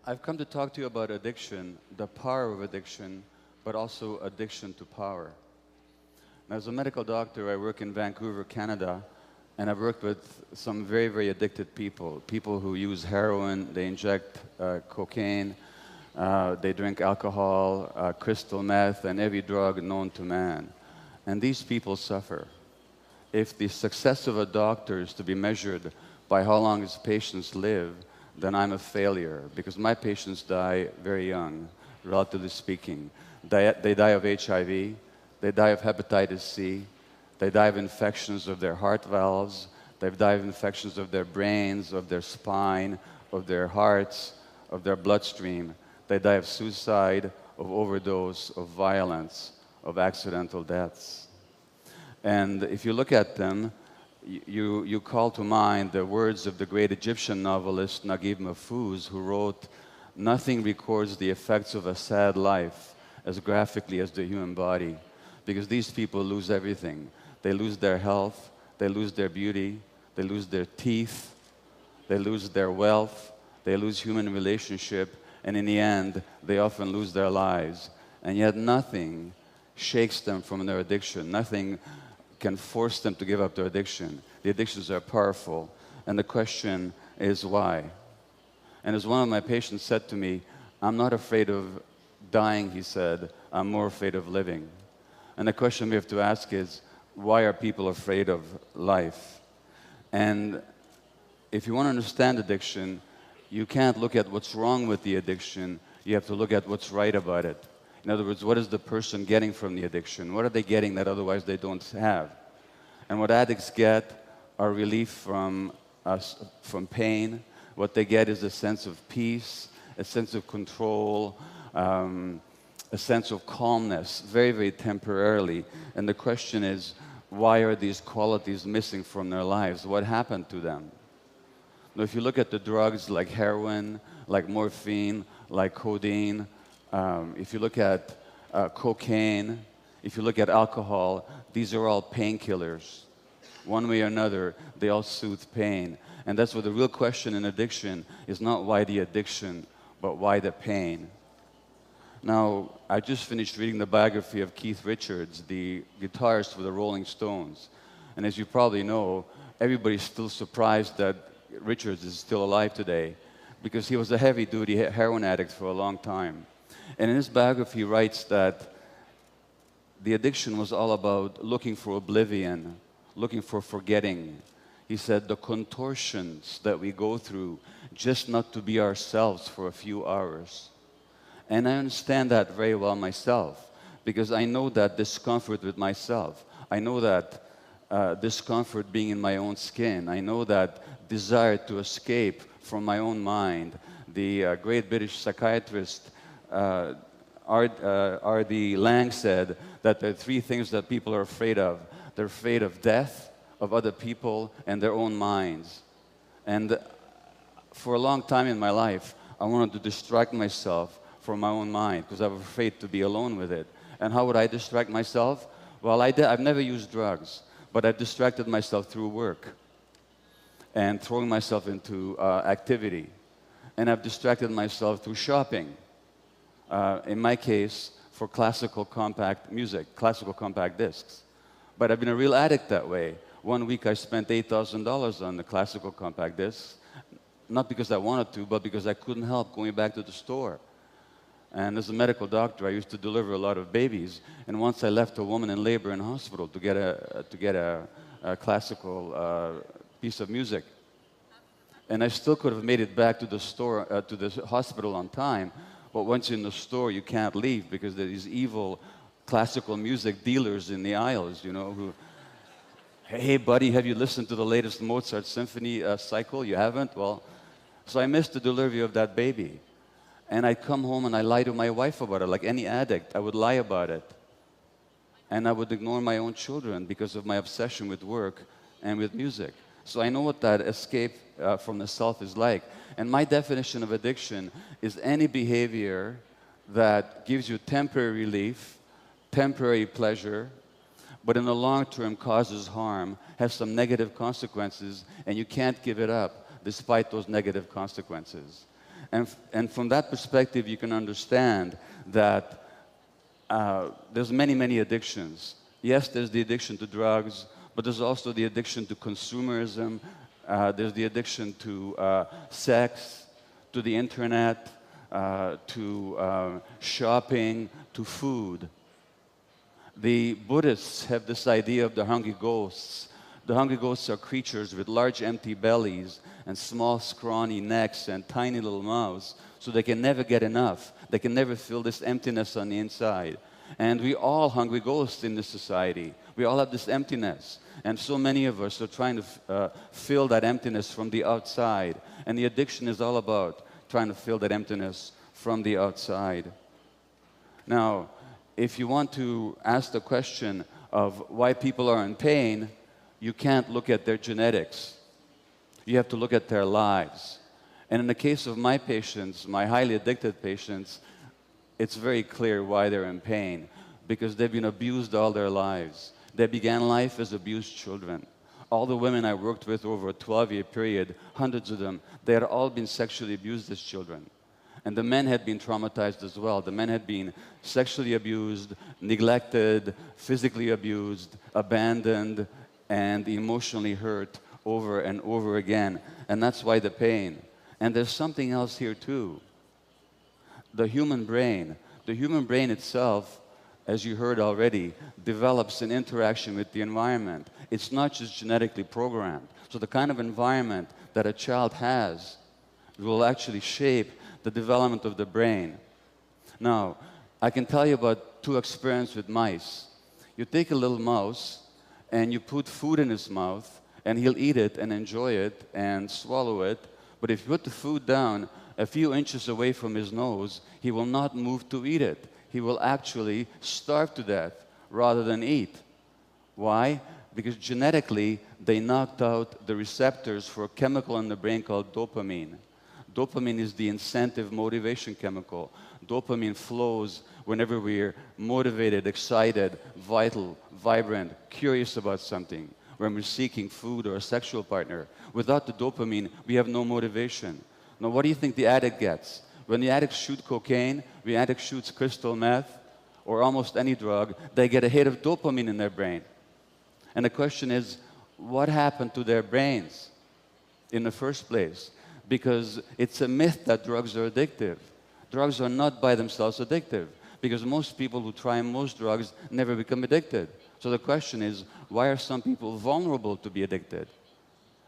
I've come to talk to you about addiction, the power of addiction, but also addiction to power. Now, as a medical doctor, I work in Vancouver, Canada, and I've worked with some very, very addicted people. People who use heroin, they inject cocaine, they drink alcohol, crystal meth, and every drug known to man. And these people suffer. If the success of a doctor is to be measured by how long his patients live, then I'm a failure, because my patients die very young, relatively speaking. They die of HIV, they die of hepatitis C, they die of infections of their heart valves, they die of infections of their brains, of their spine, of their hearts, of their bloodstream. They die of suicide, of overdose, of violence, of accidental deaths. And if you look at them, you call to mind the words of the great Egyptian novelist Naguib Mahfouz, who wrote, "Nothing records the effects of a sad life as graphically as the human body," because these people lose everything. They lose their health, they lose their beauty, they lose their teeth, they lose their wealth, they lose human relationship, and in the end, they often lose their lives. And yet nothing shakes them from their addiction. Nothing can force them to give up their addiction. The addictions are powerful, and the question is why? And as one of my patients said to me, "I'm not afraid of dying," he said, "I'm more afraid of living." And the question we have to ask is, why are people afraid of life? And if you want to understand addiction, you can't look at what's wrong with the addiction, you have to look at what's right about it. In other words, what is the person getting from the addiction? What are they getting that otherwise they don't have? And what addicts get are relief from pain. What they get is a sense of peace, a sense of control, a sense of calmness, very, very temporarily. And the question is, why are these qualities missing from their lives? What happened to them? Now, if you look at the drugs like heroin, like morphine, like codeine, if you look at cocaine, if you look at alcohol, these are all painkillers. One way or another, they all soothe pain. And that's what the real question in addiction is, not why the addiction, but why the pain. Now, I just finished reading the biography of Keith Richards, the guitarist for the Rolling Stones. And as you probably know, everybody's still surprised that Richards is still alive today, because he was a heavy-duty heroin addict for a long time. And in his biography, he writes that the addiction was all about looking for oblivion, looking for forgetting. He said, the contortions that we go through just not to be ourselves for a few hours. And I understand that very well myself, because I know that discomfort with myself. I know that discomfort being in my own skin. I know that desire to escape from my own mind. The great British psychiatrist R.D. Laing said that there are three things that people are afraid of. They're afraid of death, of other people, and their own minds. And for a long time in my life, I wanted to distract myself from my own mind, because I was afraid to be alone with it. And how would I distract myself? Well, I've never used drugs, but I've distracted myself through work and throwing myself into activity. And I've distracted myself through shopping. In my case, for classical compact music, classical compact discs. But I've been a real addict that way. One week I spent $8,000 on the classical compact discs, not because I wanted to, but because I couldn't help going back to the store. And as a medical doctor, I used to deliver a lot of babies. And once I left a woman in labor in hospital to get a classical piece of music. And I still could have made it back to the store, to the hospital on time. But once you're in the store, you can't leave, because there are these evil classical music dealers in the aisles, you know, who, "Hey, buddy, have you listened to the latest Mozart symphony cycle? You haven't? Well," so I missed the delivery of that baby. And I'd come home and I lie to my wife about it, like any addict. I would lie about it. And I would ignore my own children because of my obsession with work and with music. So I know what that escape from the self is like. And my definition of addiction is any behavior that gives you temporary relief, temporary pleasure, but in the long term causes harm, has some negative consequences, and you can't give it up despite those negative consequences. And from that perspective, you can understand that there's many, many addictions. Yes, there's the addiction to drugs, but there's also the addiction to consumerism. There's the addiction to sex, to the internet, to shopping, to food. The Buddhists have this idea of the hungry ghosts. The hungry ghosts are creatures with large empty bellies and small scrawny necks and tiny little mouths, so they can never get enough. They can never fill this emptiness on the inside. And we all hungry ghosts in this society. We all have this emptiness. And so many of us are trying to fill that emptiness from the outside. And the addiction is all about trying to fill that emptiness from the outside. Now, if you want to ask the question of why people are in pain, you can't look at their genetics. You have to look at their lives. And in the case of my patients, my highly addicted patients, it's very clear why they're in pain, because they've been abused all their lives. They began life as abused children. All the women I worked with over a 12-year period, hundreds of them, they had all been sexually abused as children. And the men had been traumatized as well. The men had been sexually abused, neglected, physically abused, abandoned, and emotionally hurt over and over again. And that's why the pain. And there's something else here too. The human brain itself, as you heard already, develops an interaction with the environment. It's not just genetically programmed. So the kind of environment that a child has will actually shape the development of the brain. Now, I can tell you about two experiments with mice. You take a little mouse and you put food in his mouth, and he'll eat it and enjoy it and swallow it. But if you put the food down a few inches away from his nose, he will not move to eat it. He will actually starve to death rather than eat. Why? Because genetically, they knocked out the receptors for a chemical in the brain called dopamine. Dopamine is the incentive motivation chemical. Dopamine flows whenever we're motivated, excited, vital, vibrant, curious about something, when we're seeking food or a sexual partner. Without the dopamine, we have no motivation. Now, what do you think the addict gets? When the addict shoots cocaine, the addict shoots crystal meth, or almost any drug, they get a hit of dopamine in their brain. And the question is, what happened to their brains in the first place? Because it's a myth that drugs are addictive. Drugs are not by themselves addictive, because most people who try most drugs never become addicted. So the question is, why are some people vulnerable to be addicted?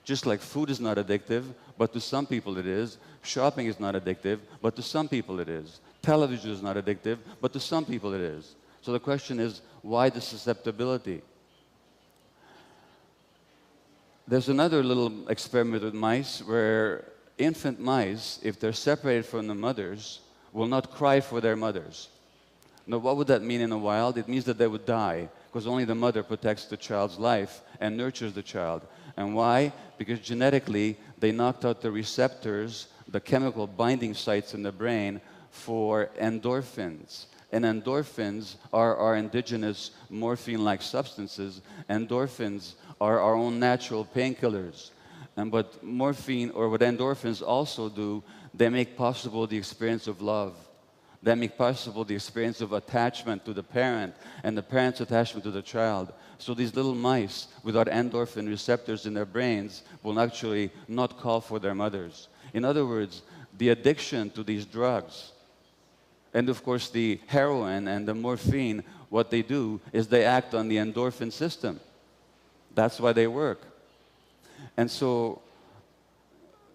Just like food is not addictive, but to some people it is. Shopping is not addictive, but to some people it is. Television is not addictive, but to some people it is. So the question is, why the susceptibility? There's another little experiment with mice where infant mice, if they're separated from the mothers, will not cry for their mothers. Now, what would that mean in the wild? It means that they would die, because only the mother protects the child's life and nurtures the child. And why? Because genetically, they knocked out the receptors, the chemical binding sites in the brain for endorphins. And endorphins are our indigenous morphine-like substances. Endorphins are our own natural painkillers. And what morphine or what endorphins also do, they make possible the experience of love. They make possible the experience of attachment to the parent and the parent's attachment to the child. So these little mice without endorphin receptors in their brains will actually not call for their mothers. In other words, the addiction to these drugs, and of course the heroin and the morphine, what they do is they act on the endorphin system. That's why they work. And so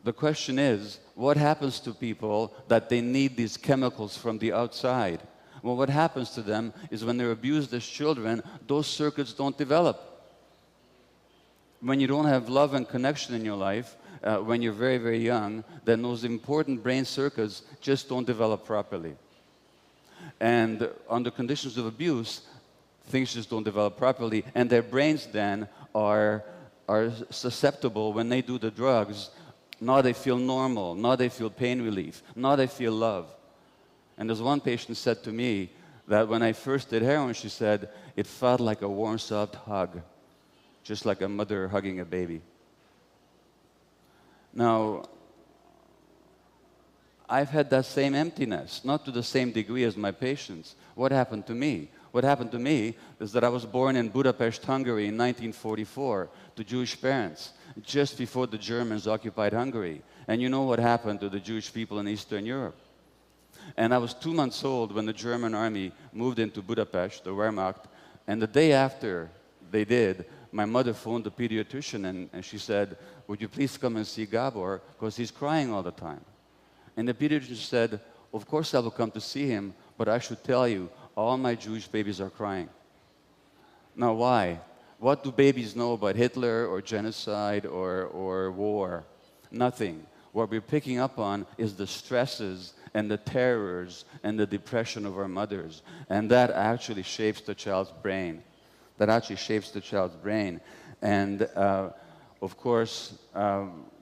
the question is, what happens to people that they need these chemicals from the outside? Well, what happens to them is when they're abused as children, those circuits don't develop. When you don't have love and connection in your life, when you're very, very young, then those important brain circuits just don't develop properly. And under conditions of abuse, things just don't develop properly, and their brains then are susceptible when they do the drugs. Now they feel normal, now they feel pain relief, now they feel love. And there's one patient said to me that when I first did heroin, she said, it felt like a warm, soft hug, just like a mother hugging a baby. Now, I've had that same emptiness, not to the same degree as my patients. What happened to me? What happened to me is that I was born in Budapest, Hungary in 1944 to Jewish parents, just before the Germans occupied Hungary. And you know what happened to the Jewish people in Eastern Europe. And I was 2 months old when the German army moved into Budapest, the Wehrmacht, and the day after they did, my mother phoned the pediatrician and she said, "Would you please come and see Gabor, because he's crying all the time." And the pediatrician said, "Of course I will come to see him, but I should tell you, all my Jewish babies are crying." Now why? What do babies know about Hitler or genocide or war? Nothing. What we're picking up on is the stresses and the terrors and the depression of our mothers. And that actually shapes the child's brain. That actually shapes the child's brain. And of course,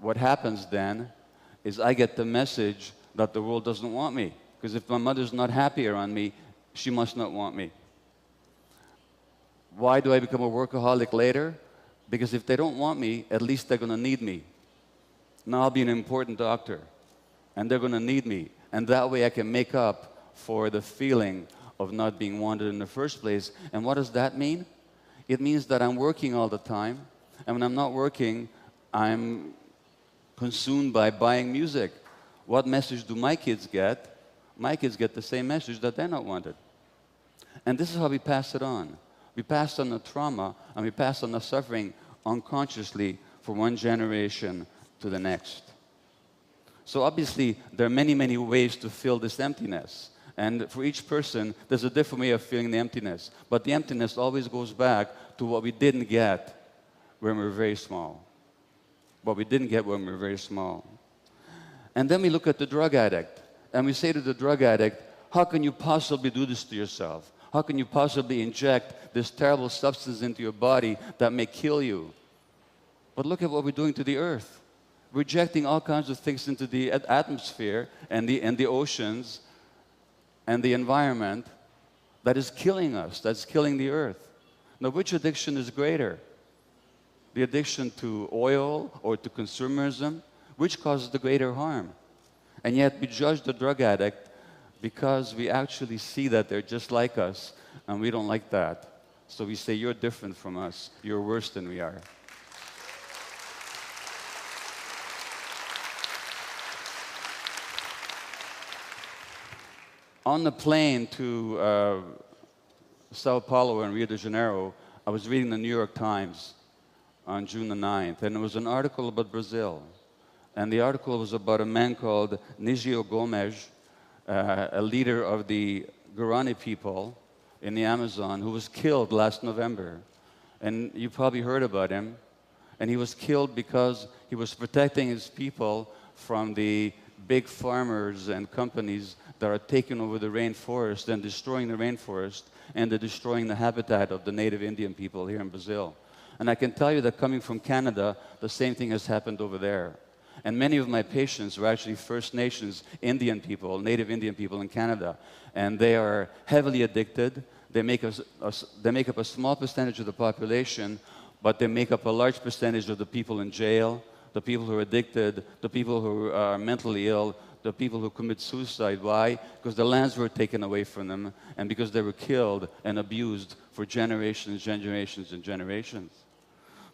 what happens then is I get the message that the world doesn't want me. Because if my mother's not happy around me, she must not want me. Why do I become a workaholic later? Because if they don't want me, at least they're going to need me. Now I'll be an important doctor, and they're going to need me. And that way I can make up for the feeling of not being wanted in the first place. And what does that mean? It means that I'm working all the time, and when I'm not working, I'm consumed by buying music. What message do my kids get? My kids get the same message, that they're not wanted. And this is how we pass it on. We pass on the trauma, and we pass on the suffering unconsciously from one generation to the next. So obviously, there are many, many ways to fill this emptiness. And for each person, there's a different way of feeling the emptiness. But the emptiness always goes back to what we didn't get when we were very small. What we didn't get when we were very small. And then we look at the drug addict, and we say to the drug addict, how can you possibly do this to yourself? How can you possibly inject this terrible substance into your body that may kill you? But look at what we're doing to the earth. We're injecting all kinds of things into the atmosphere and the oceans and the environment that is killing us, that's killing the earth. Now, which addiction is greater? The addiction to oil or to consumerism? Which causes the greater harm? And yet we judge the drug addict because we actually see that they're just like us, and we don't like that. So we say, you're different from us. You're worse than we are. On the plane to Sao Paulo and Rio de Janeiro, I was reading the New York Times on June the 9th, and it was an article about Brazil. And the article was about a man called Nigio Gomes, a leader of the Guarani people in the Amazon, who was killed last November. And you probably heard about him. And he was killed because he was protecting his people from the big farmers and companies that are taking over the rainforest and destroying the rainforest, and they're destroying the habitat of the native Indian people here in Brazil. And I can tell you that coming from Canada, the same thing has happened over there. And many of my patients were actually First Nations Indian people, native Indian people in Canada. And they are heavily addicted. They make up a small percentage of the population, but they make up a large percentage of the people in jail, the people who are addicted, the people who are mentally ill, the people who commit suicide. Why? Because the lands were taken away from them, and because they were killed and abused for generations, generations, and generations.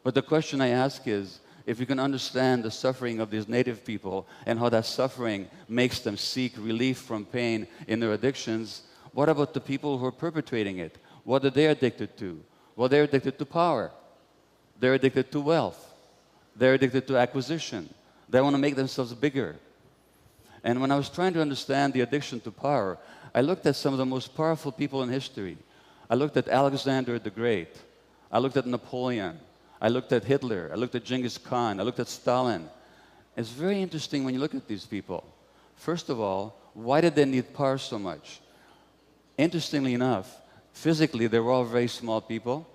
But the question I ask is, if we can understand the suffering of these native people and how that suffering makes them seek relief from pain in their addictions, what about the people who are perpetrating it? What are they addicted to? Well, they're addicted to power. They're addicted to wealth. They're addicted to acquisition. They want to make themselves bigger. And when I was trying to understand the addiction to power, I looked at some of the most powerful people in history. I looked at Alexander the Great. I looked at Napoleon. I looked at Hitler. I looked at Genghis Khan. I looked at Stalin. It's very interesting when you look at these people. First of all, why did they need power so much? Interestingly enough, physically, they were all very small people,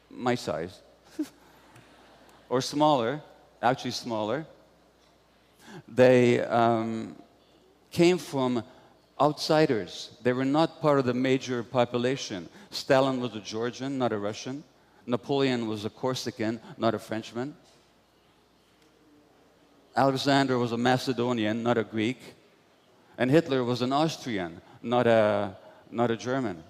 my size, or smaller, actually smaller. They came from outsiders. They were not part of the major population. Stalin was a Georgian, not a Russian. Napoleon was a Corsican, not a Frenchman. Alexander was a Macedonian, not a Greek. And Hitler was an Austrian, not a German.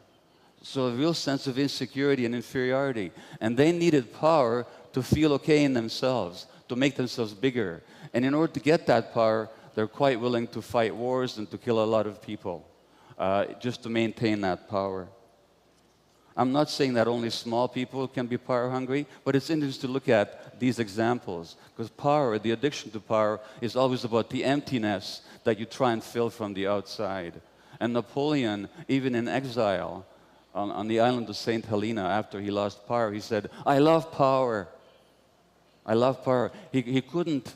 So a real sense of insecurity and inferiority. And they needed power to feel okay in themselves, to make themselves bigger. And in order to get that power, they're quite willing to fight wars and to kill a lot of people, just to maintain that power. I'm not saying that only small people can be power hungry, but it's interesting to look at these examples, because power, the addiction to power, is always about the emptiness that you try and fill from the outside. And Napoleon, even in exile, on the island of St. Helena, after he lost power, he said, "I love power. I love power." He couldn't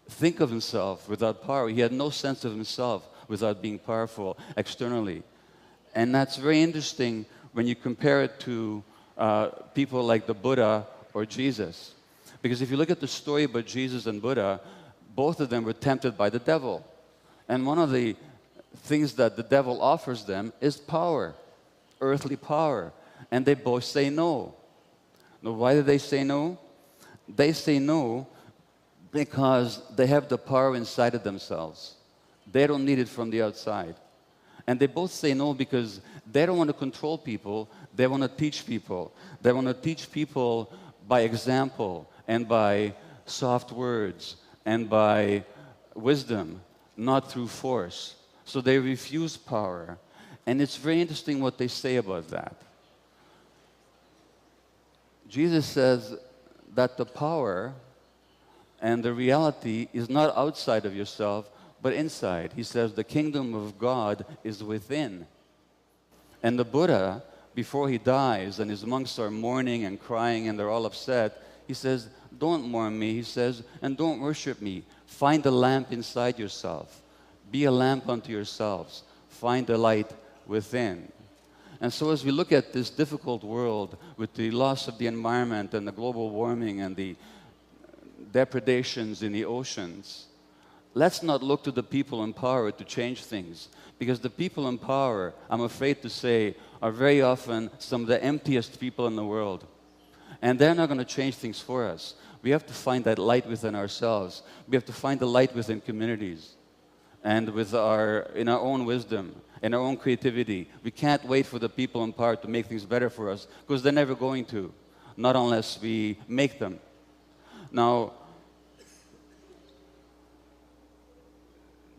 think of himself without power. He had no sense of himself without being powerful externally. And that's very interesting when you compare it to people like the Buddha or Jesus. Because if you look at the story about Jesus and Buddha, both of them were tempted by the devil. And one of the things that the devil offers them is power, earthly power. And they both say no. Now, why do they say no? They say no because they have the power inside of themselves. They don't need it from the outside. And they both say no because they don't want to control people, they want to teach people. They want to teach people by example and by soft words and by wisdom, not through force. So they refuse power. And it's very interesting what they say about that. Jesus says that the power and the reality is not outside of yourself, but inside. He says the kingdom of God is within. And the Buddha, before he dies and his monks are mourning and crying and they're all upset, he says, "Don't mourn me," he says, "and don't worship me. Find the lamp inside yourself. Be a lamp unto yourselves. Find the light within." And so as we look at this difficult world with the loss of the environment and the global warming and the depredations in the oceans, let's not look to the people in power to change things. Because the people in power, I'm afraid to say, are very often some of the emptiest people in the world. And they're not going to change things for us. We have to find that light within ourselves. We have to find the light within communities and in our own wisdom, in our own creativity. We can't wait for the people in power to make things better for us, because they're never going to, not unless we make them. Now,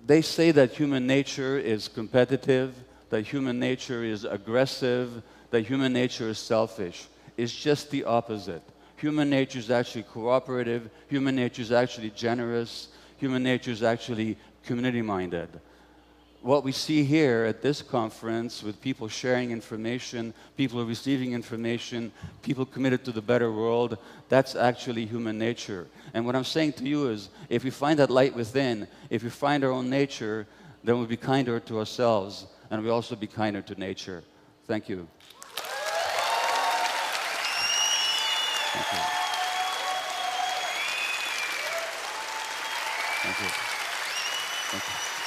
they say that human nature is competitive, that human nature is aggressive, that human nature is selfish. It's just the opposite. Human nature is actually cooperative, human nature is actually generous, human nature is actually community-minded. What we see here at this conference, with people sharing information, people receiving information, people committed to the better world, that's actually human nature. And what I'm saying to you is, if we find that light within, if we find our own nature, then we'll be kinder to ourselves, and we'll also be kinder to nature. Thank you. Thank you. Thank you. Thank you.